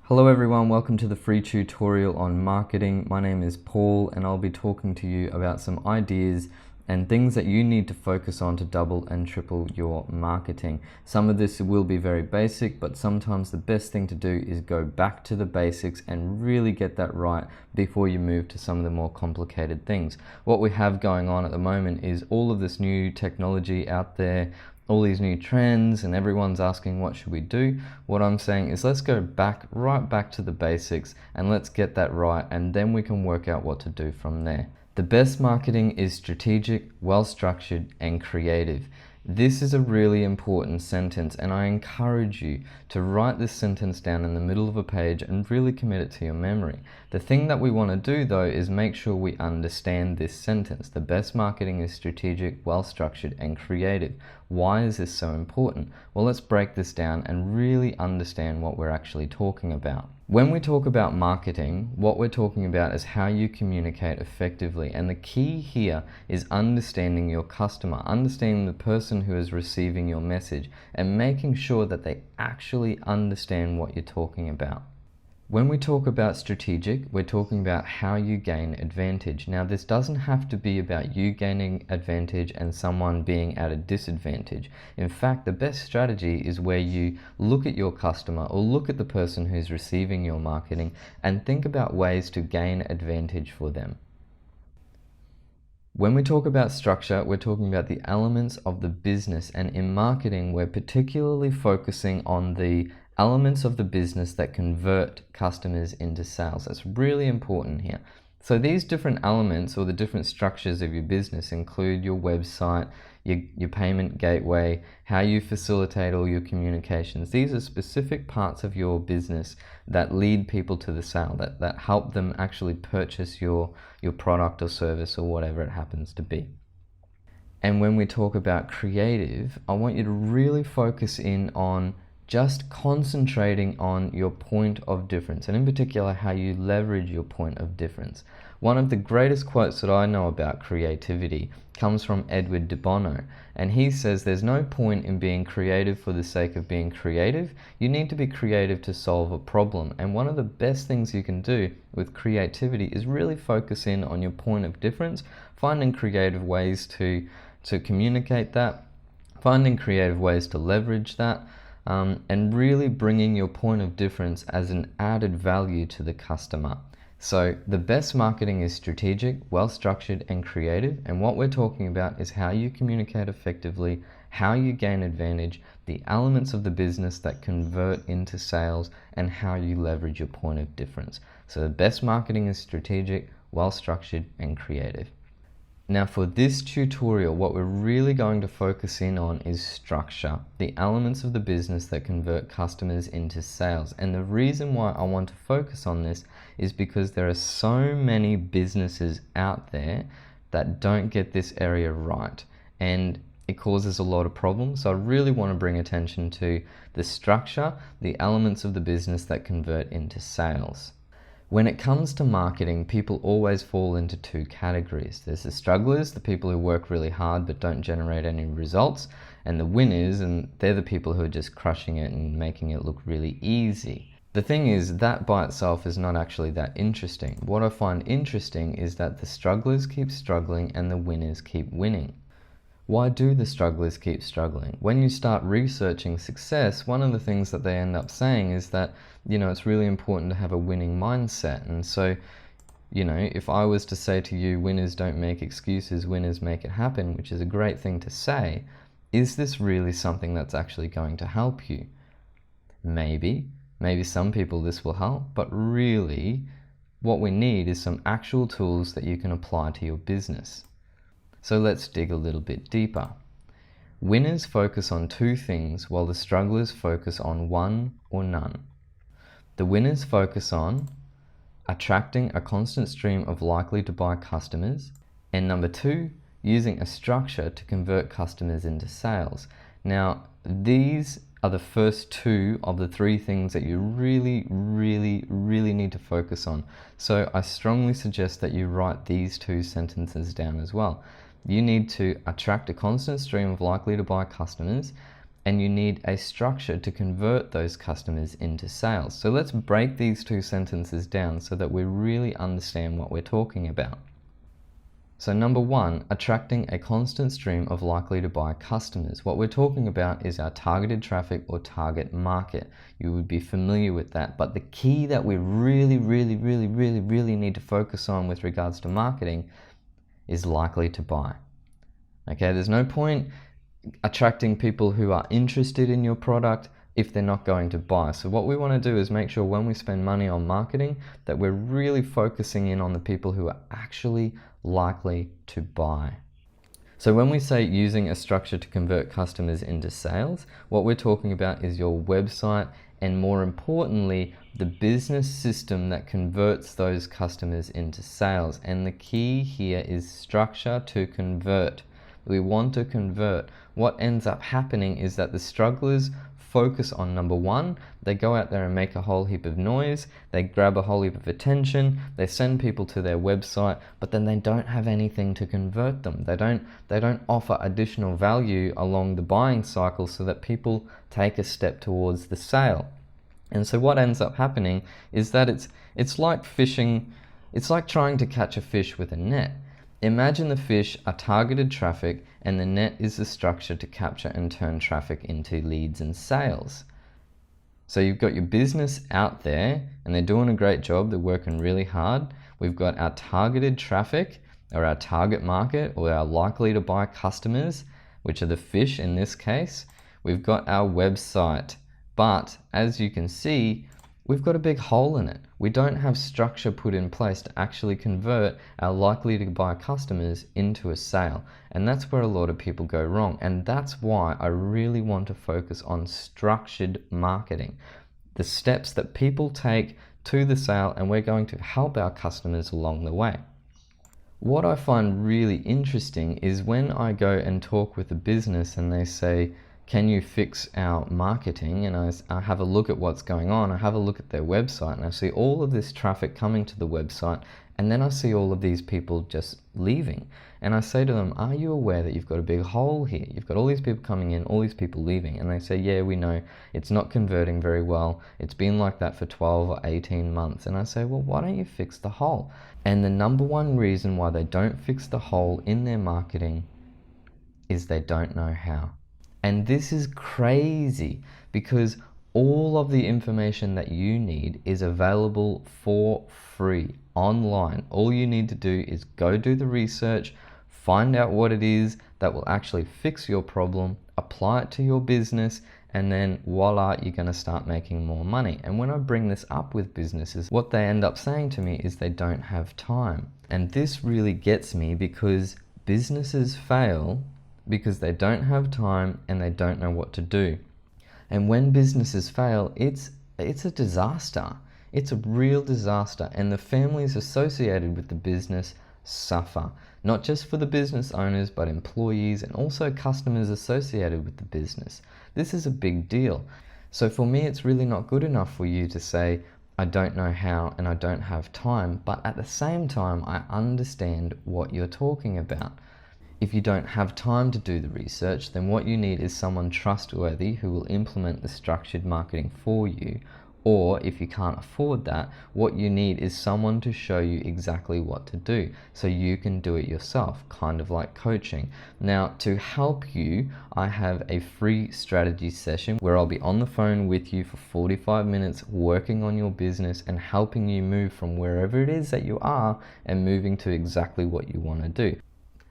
Hello everyone, welcome to the free tutorial on marketing. My name is Paul and I'll be talking to you about some ideas and things that you need to focus on to double and triple your marketing. Some of this will be very basic, but sometimes the best thing to do is go back to the basics and really get that right before you move to some of the more complicated things. What we have going on at the moment is all of this new technology out there, all these new trends, and everyone's asking what should we do. What I'm saying is let's go right back to the basics and let's get that right, and then we can work out what to do from there. The best marketing is strategic, well-structured, and creative. This is a really important sentence, and I encourage you to write this sentence down in the middle of a page and really commit it to your memory. The thing that we want to do though is make sure we understand this sentence. The best marketing is strategic, well-structured, and creative. Why is this so important? Well, let's break this down and really understand what we're actually talking about. When we talk about marketing, what we're talking about is how you communicate effectively, and the key here is understanding your customer, understanding the person who is receiving your message, and making sure that they actually understand what you're talking about. When we talk about strategic, we're talking about how you gain advantage. Now, this doesn't have to be about you gaining advantage and someone being at a disadvantage. In fact, the best strategy is where you look at your customer or look at the person who's receiving your marketing and think about ways to gain advantage for them. When we talk about structure, we're talking about the elements of the business, and in marketing, we're particularly focusing on the elements of the business that convert customers into sales. That's really important here. So these different elements or the different structures of your business include your website, your payment gateway, how you facilitate all your communications. These are specific parts of your business that lead people to the sale, that help them actually purchase your product or service or whatever it happens to be. And when we talk about creative, I want you to really focus in on just concentrating on your point of difference, and in particular how you leverage your point of difference. One of the greatest quotes that I know about creativity comes from Edward de Bono, and he says there's no point in being creative for the sake of being creative. You need to be creative to solve a problem, and one of the best things you can do with creativity is really focus in on your point of difference, finding creative ways to communicate that, finding creative ways to leverage that, and really bringing your point of difference as an added value to the customer. So the best marketing is strategic, well-structured, and creative, and what we're talking about is how you communicate effectively, how you gain advantage, the elements of the business that convert into sales, and how you leverage your point of difference. So the best marketing is strategic, well-structured, and creative. Now for this tutorial, what we're really going to focus in on is structure, the elements of the business that convert customers into sales. And the reason why I want to focus on this is because there are so many businesses out there that don't get this area right, and it causes a lot of problems. So I really want to bring attention to the structure, the elements of the business that convert into sales. When it comes to marketing, people always fall into two categories. There's the strugglers, the people who work really hard but don't generate any results, and the winners, and they're the people who are just crushing it and making it look really easy. The thing is, that by itself is not actually that interesting. What I find interesting is that the strugglers keep struggling and the winners keep winning. Why do the strugglers keep struggling? When you start researching success, one of the things that they end up saying is that, it's really important to have a winning mindset. And so, if I was to say to you, winners don't make excuses, winners make it happen, which is a great thing to say, is this really something that's actually going to help you? Maybe some people this will help, but really what we need is some actual tools that you can apply to your business. So let's dig a little bit deeper. Winners focus on two things while the strugglers focus on one or none. The winners focus on attracting a constant stream of likely to buy customers, and number two, using a structure to convert customers into sales. Now, these are the first two of the three things that you really need to focus on. So I strongly suggest that you write these two sentences down as well. You need to attract a constant stream of likely to buy customers, and you need a structure to convert those customers into sales. So let's break these two sentences down so that we really understand what we're talking about. So number one, attracting a constant stream of likely to buy customers. What we're talking about is our targeted traffic or target market. You would be familiar with that. But the key that we really need to focus on with regards to marketing is likely to buy. Okay, there's no point attracting people who are interested in your product if they're not going to buy. So what we want to do is make sure when we spend money on marketing that we're really focusing in on the people who are actually likely to buy. So when we say using a structure to convert customers into sales, what we're talking about is your website and, more importantly, the business system that converts those customers into sales. And the key here is structure to convert. We want to convert. What ends up happening is that the strugglers focus on number one, they go out there and make a whole heap of noise, they grab a whole heap of attention, they send people to their website, but then they don't have anything to convert them. They don't offer additional value along the buying cycle so that people take a step towards the sale. And so what ends up happening is that it's like fishing, it's like trying to catch a fish with a net. Imagine the fish are targeted traffic and the net is the structure to capture and turn traffic into leads and sales. So you've got your business out there and they're doing a great job, they're working really hard. We've got our targeted traffic or our target market or our likely to buy customers, which are the fish in this case. We've got our website, but as you can see, we've got a big hole in it. We don't have structure put in place to actually convert our likely to buy customers into a sale. And that's where a lot of people go wrong. And that's why I really want to focus on structured marketing. The steps that people take to the sale, and we're going to help our customers along the way. What I find really interesting is when I go and talk with a business and they say, can you fix our marketing? And I have a look at what's going on. I have a look at their website and I see all of this traffic coming to the website, and then I see all of these people just leaving. And I say to them, are you aware that you've got a big hole here? You've got all these people coming in, all these people leaving. And they say, yeah, we know it's not converting very well. It's been like that for 12 or 18 months. And I say, well, why don't you fix the hole? And the number one reason why they don't fix the hole in their marketing is they don't know how. And this is crazy because all of the information that you need is available for free online. All you need to do is go do the research, find out what it is that will actually fix your problem, apply it to your business, and then voila, you're going to start making more money. And when I bring this up with businesses, what they end up saying to me is they don't have time. And this really gets me because businesses fail because they don't have time and they don't know what to do. And when businesses fail, it's a disaster. It's a real disaster, and the families associated with the business suffer. Not just for the business owners, but employees and also customers associated with the business. This is a big deal. So for me, it's really not good enough for you to say, I don't know how and I don't have time, but at the same time, I understand what you're talking about. If you don't have time to do the research, then what you need is someone trustworthy who will implement the structured marketing for you. Or if you can't afford that, what you need is someone to show you exactly what to do so you can do it yourself, kind of like coaching. Now, to help you, I have a free strategy session where I'll be on the phone with you for 45 minutes working on your business and helping you move from wherever it is that you are and moving to exactly what you want to do.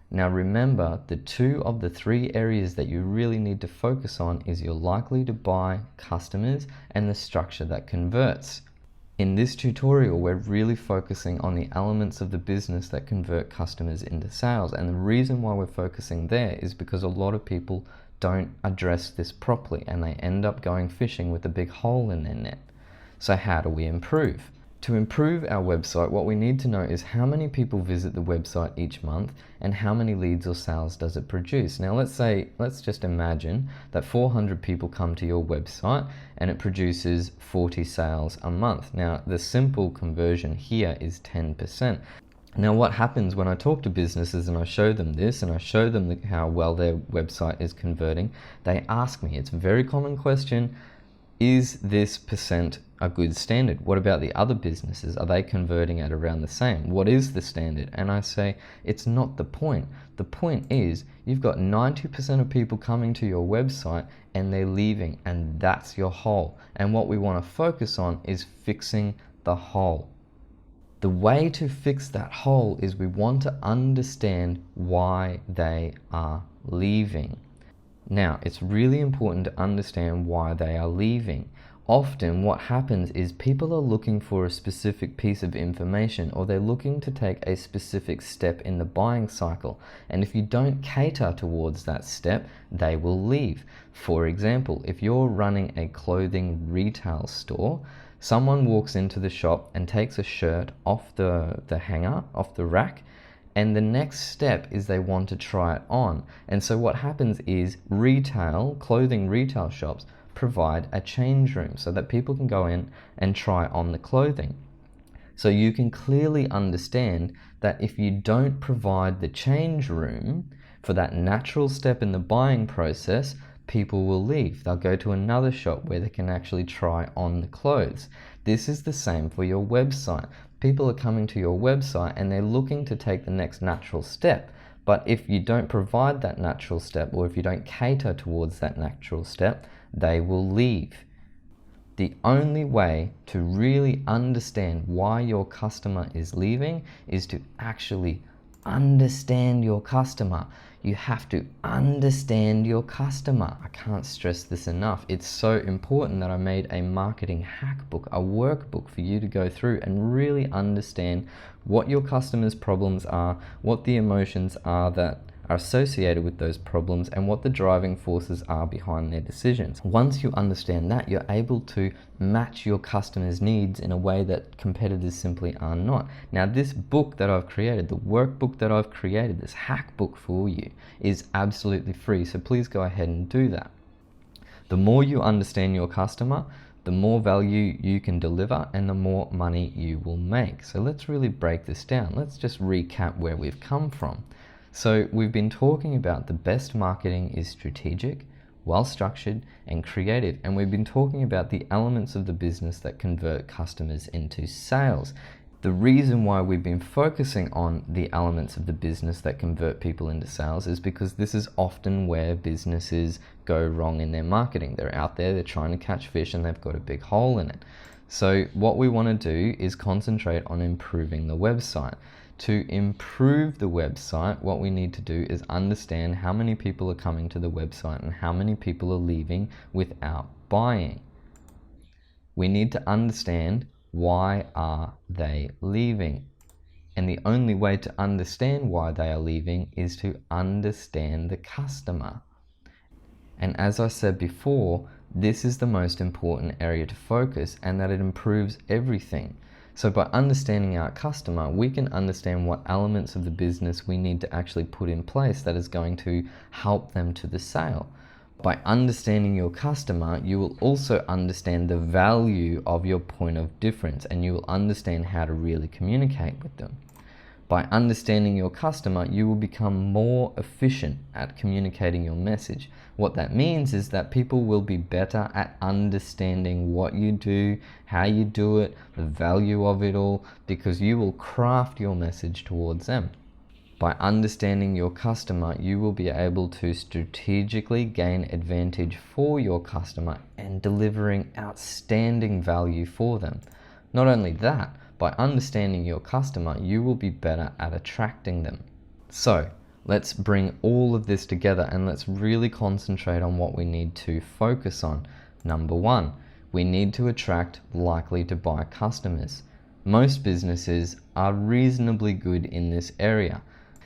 Now remember, the 2 of the 3 areas that you really need to focus on is your likely to buy customers and the structure that converts. In this tutorial, we're really focusing on the elements of the business that convert customers into sales. And the reason why we're focusing there is because a lot of people don't address this properly and they end up going fishing with a big hole in their net. So how do we improve? To improve our website, what we need to know is how many people visit the website each month and how many leads or sales does it produce. Now let's just imagine that 400 people come to your website and it produces 40 sales a month. Now the simple conversion here is 10%. Now, what happens when I talk to businesses and I show them this and I show them how well their website is converting, they ask me, it's a very common question, is this percent a good standard? What about the other businesses? Are they converting at around the same? What is the standard? And I say, it's not the point. The point is, you've got 90% of people coming to your website and they're leaving, and that's your hole. And what we want to focus on is fixing the hole. The way to fix that hole is we want to understand why they are leaving. Now, it's really important to understand why they are leaving. Often what happens is people are looking for a specific piece of information, or they're looking to take a specific step in the buying cycle. And if you don't cater towards that step, they will leave. For example, if you're running a clothing retail store, someone walks into the shop and takes a shirt off the hanger, off the rack, and the next step is they want to try it on. And so what happens is clothing retail shops provide a change room so that people can go in and try on the clothing. So you can clearly understand that if you don't provide the change room for that natural step in the buying process, people will leave. They'll go to another shop where they can actually try on the clothes. This is the same for your website. People are coming to your website and they're looking to take the next natural step. But if you don't provide that natural step, or if you don't cater towards that natural step, they will leave. The only way to really understand why your customer is leaving is to actually understand your customer. You have to understand your customer. I can't stress this enough. It's so important that I made a marketing hack book, a workbook for you to go through and really understand what your customer's problems are, what the emotions are that are associated with those problems, and what the driving forces are behind their decisions. Once you understand that, you're able to match your customers' needs in a way that competitors simply are not. Now, this book that I've created, the workbook that I've created, this hack book for you, is absolutely free, so please go ahead and do that. The more you understand your customer, the more value you can deliver and the more money you will make. So let's really break this down. Let's just recap where we've come from. So we've been talking about the best marketing is strategic, well-structured, and creative. And we've been talking about the elements of the business that convert customers into sales. The reason why we've been focusing on the elements of the business that convert people into sales is because this is often where businesses go wrong in their marketing. They're out there, they're trying to catch fish, and they've got a big hole in it. So what we want to do is concentrate on improving the website. To improve the website, what we need to do is understand how many people are coming to the website and how many people are leaving without buying. We need to understand why are they leaving. And the only way to understand why they are leaving is to understand the customer. And as I said before, this is the most important area to focus, and that it improves everything. So by understanding our customer, we can understand what elements of the business we need to actually put in place that is going to help them to the sale. By understanding your customer, you will also understand the value of your point of difference, and you will understand how to really communicate with them. By understanding your customer, you will become more efficient at communicating your message. What that means is that people will be better at understanding what you do, how you do it, the value of it all, because you will craft your message towards them. By understanding your customer, you will be able to strategically gain advantage for your customer and delivering outstanding value for them. Not only that, by understanding your customer, you will be better at attracting them. So, let's bring all of this together and let's really concentrate on what we need to focus on. Number one, we need to attract likely to buy customers. Most businesses are reasonably good in this area.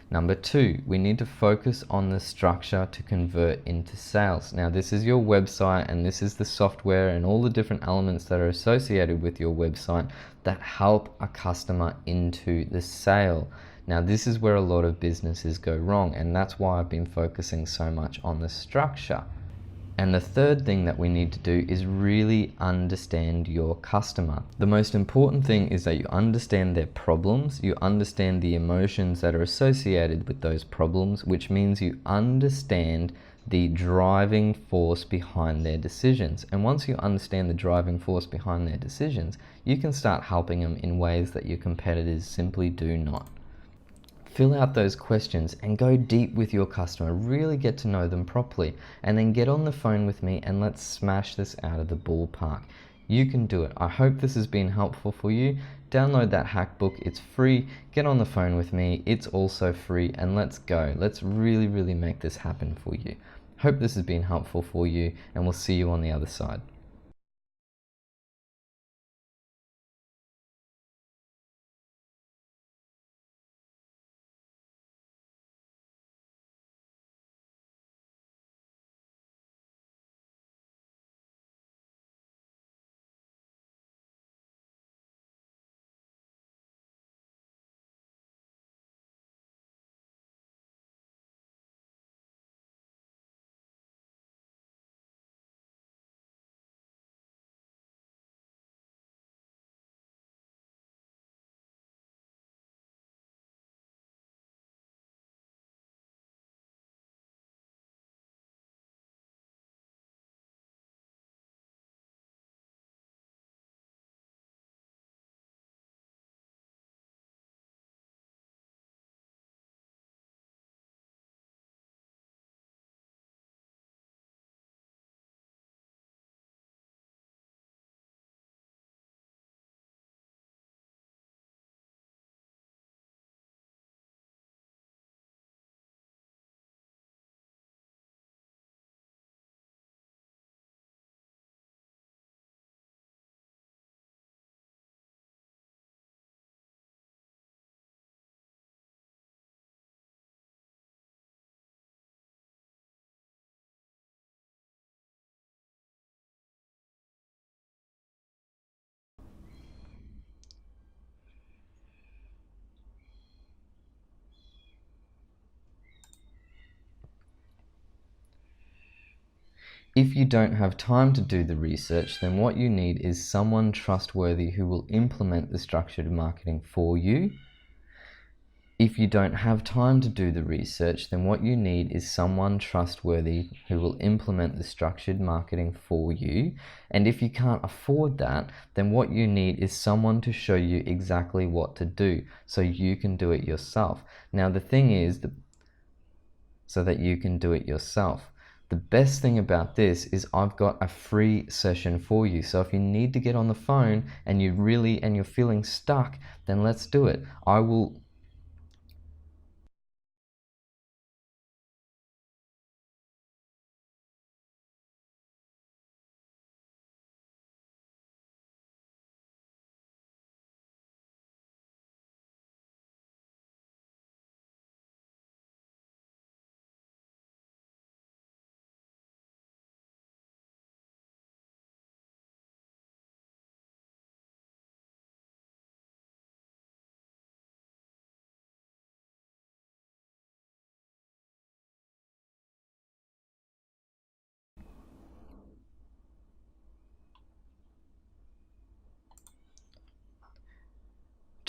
Number two, we need to focus on the structure to convert into sales. Now, this is your website and this is the software and all the different elements that are associated with your website that help a customer into the sale. Now, this is where a lot of businesses go wrong, and that's why I've been focusing so much on the structure. And the third thing that we need to do is really understand your customer. The most important thing is that you understand their problems, you understand the emotions that are associated with those problems, which means you understand the driving force behind their decisions. And once you understand the driving force behind their decisions, you can start helping them in ways that your competitors simply do not. Fill out those questions and go deep with your customer. Really get to know them properly. And then get on the phone with me and let's smash this out of the ballpark. You can do it. I hope this has been helpful for you. Download that hack book. It's free. Get on the phone with me. It's also free. And let's go. Let's really, really make this happen for you. Hope this has been helpful for you, and we'll see you on the other side. If you don't have time to do the research, then what you need is someone trustworthy who will implement the structured marketing for you. If you don't have time to do the research, then what you need is someone trustworthy who will implement the structured marketing for you. And if you can't afford that, then what you need is someone to show you exactly what to do so you can do it yourself. Now, the thing is, so that you can do it yourself. The best thing about this is I've got a free session for you. So if you need to get on the phone and you're feeling stuck, then let's do it. I will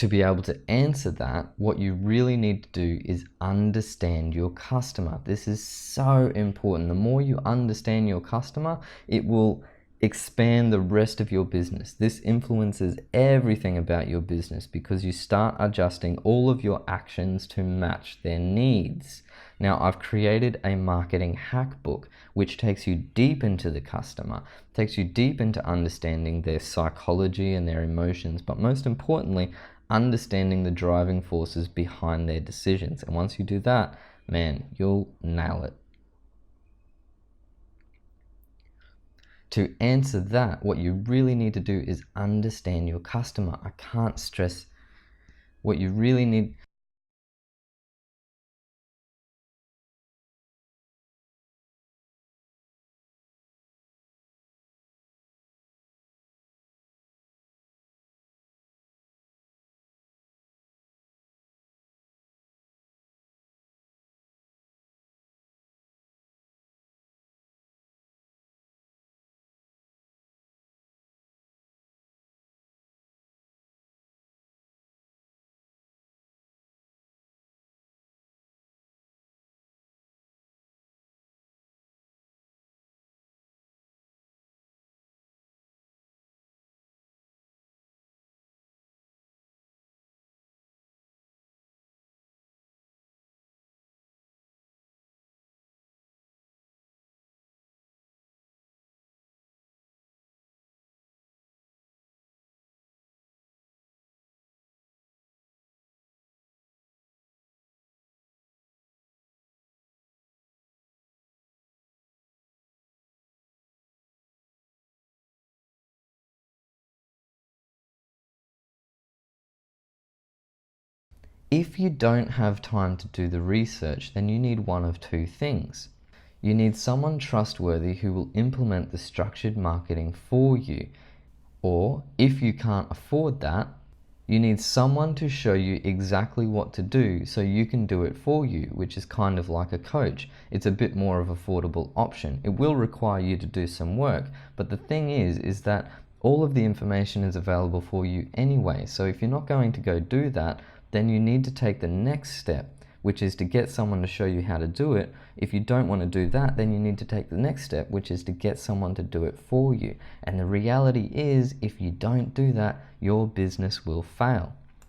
To be able to answer that, what you really need to do is understand your customer. This is so important. The more you understand your customer, it will expand the rest of your business. This influences everything about your business because you start adjusting all of your actions to match their needs. Now, I've created a marketing hack book which takes you deep into the customer, takes you deep into understanding their psychology and their emotions, but most importantly, understanding the driving forces behind their decisions. And once you do that, man, you'll nail it. To answer that, what you really need to do is understand your customer. I can't stress what you really need. If you don't have time to do the research, then you need one of two things. You need someone trustworthy who will implement the structured marketing for you. Or if you can't afford that, you need someone to show you exactly what to do so you can do it for you, which is kind of like a coach. It's a bit more of an affordable option. It will require you to do some work, but the thing is that all of the information is available for you anyway. So if you're not going to go do that, then you need to take the next step, which is to get someone to show you how to do it. If you don't want to do that, then you need to take the next step, which is to get someone to do it for you. And the reality is, if you don't do that, your business will fail.